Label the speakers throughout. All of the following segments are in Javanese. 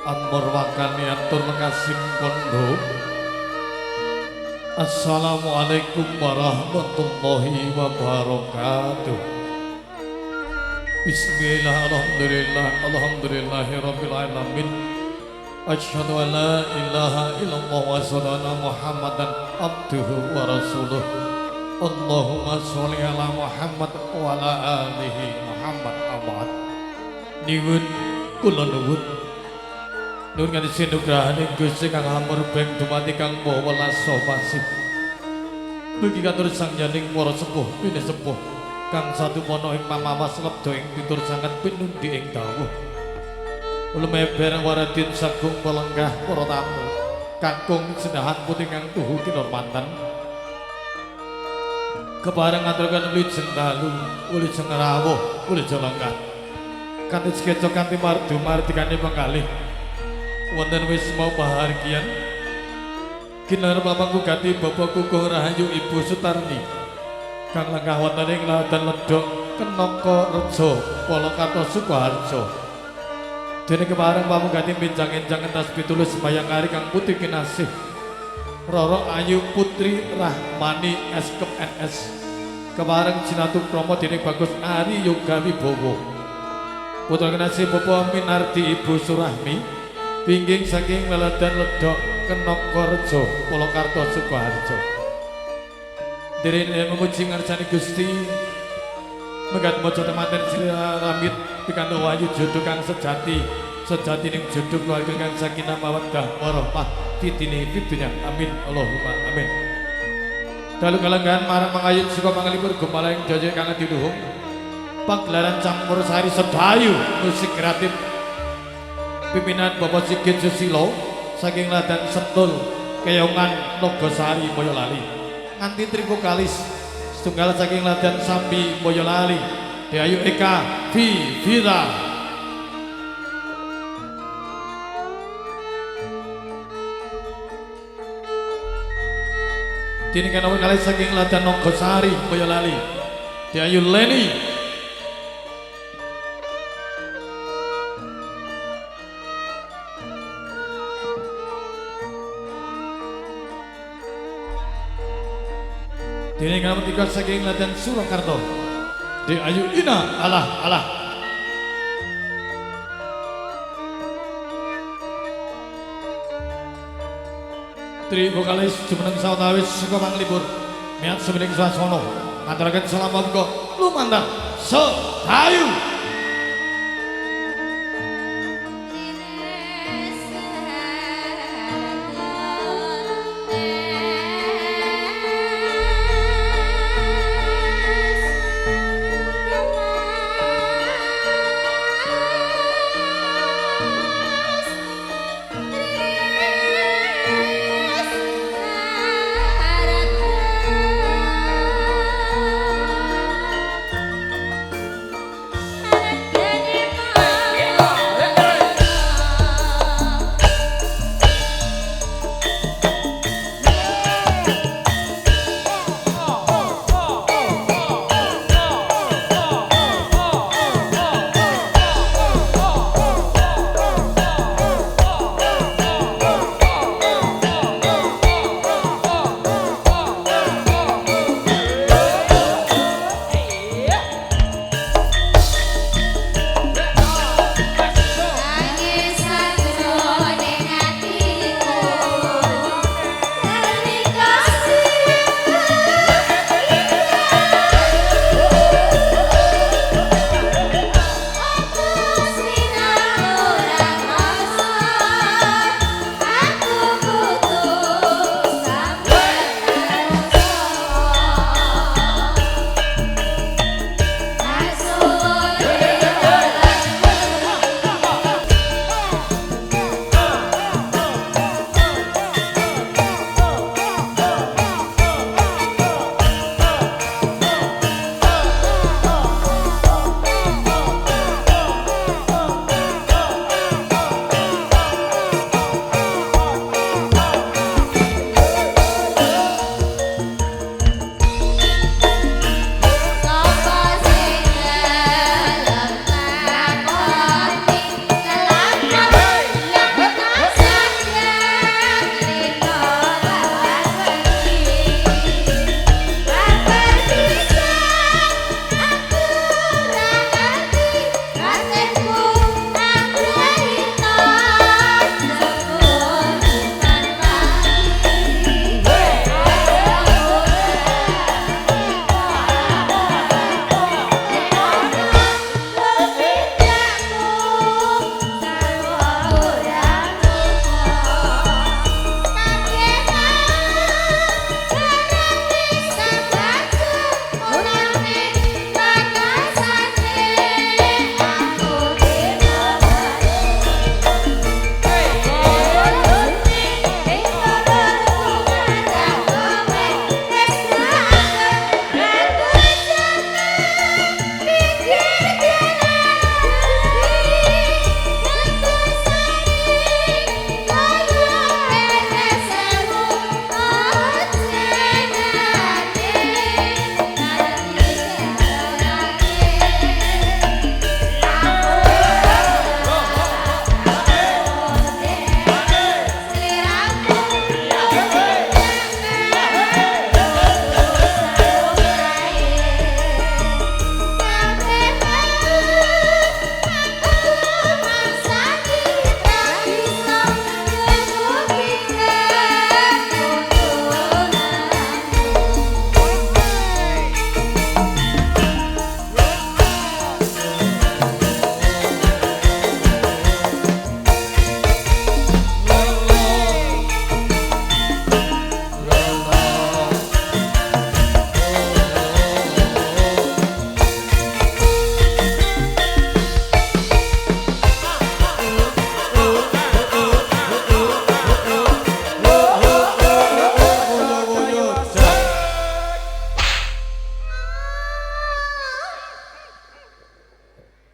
Speaker 1: Anmur wakani atur kasim kondo. Assalamualaikum warahmatullahi wabarakatuh. Bismillah, alhamdulillah, alhamdulillahirabbil alamin. Asyhadu an la ilaha illallah wa sallallahu Muhammadan abduhu wa rasuluh. Allahumma sholli ala Muhammad wa ala alihi Muhammad awad. Niwun kula nuwun. Nuwun kanthi sinugrahane Gusti kang hamur beng dumati kang maha welas pasih. Mugi katur sangjaning para sepuh pine sepuh kang satumana ing pamawas lebda ing pitur sanget pinundi ing dawuh. Lumeber waradin sagung pelenggah para tamu kakung sedahan putih kang tuhu kinurmatan. Kebareng aturaken wilujeng dalu, wilujeng rawuh, wilujeng lenggah. Kanthi sekeca kanthi mardu mardikane penggalih. Wonten wisma bahagian kinar pamangku gati Bapak Kukuh Rahayu Ibu Sutarni kang lenggah wonten ing ladan ledok Kenaka Reja Polokarto Sukoharjo. Dene kebareng pamugati benjang-enjang entas pitulus sembayang kari kang putih kinasih Roro Ayu Putri Rahmani Eskep NS kebareng Jinatu Kromo dening Bagus Ari Yoga Wibowo putra kinasih Bapak Minardi Ibu Surahmi pingging saking leladan ledok Kenaka Reja Polokarto Sukoharjo. Derene memuji ngarsani Gusti megat maca temanten Sri Ramit pikantuk wayu jodoh kang sejati sejatining jodoh keluarga kang sakinah mawaddah warahmah fitini fitunya amin Allahumma amin. Dalu kalenggahan marang mangayut saka pangalipur gumalang jaya kang diluhung pagelaran campur sari sedayu musik kreatif pimpinan Bapak Sigit Susilo saking ladan Sentul Keyongan Nogosari Boyolali nganti trivokalis setunggal saking ladan Sambi Boyolali Deayu Eka Vira dini kanawin kali saking ladan Nogosari Boyolali Deayu Leni dini kanawin tiga saking ladan Surakarta Deayu Ina alah Tri vokalis jumeneng sawetawis saka panglipur miat semening swasana ngaturaken salam monggo lumantar sedayu.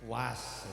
Speaker 1: Was.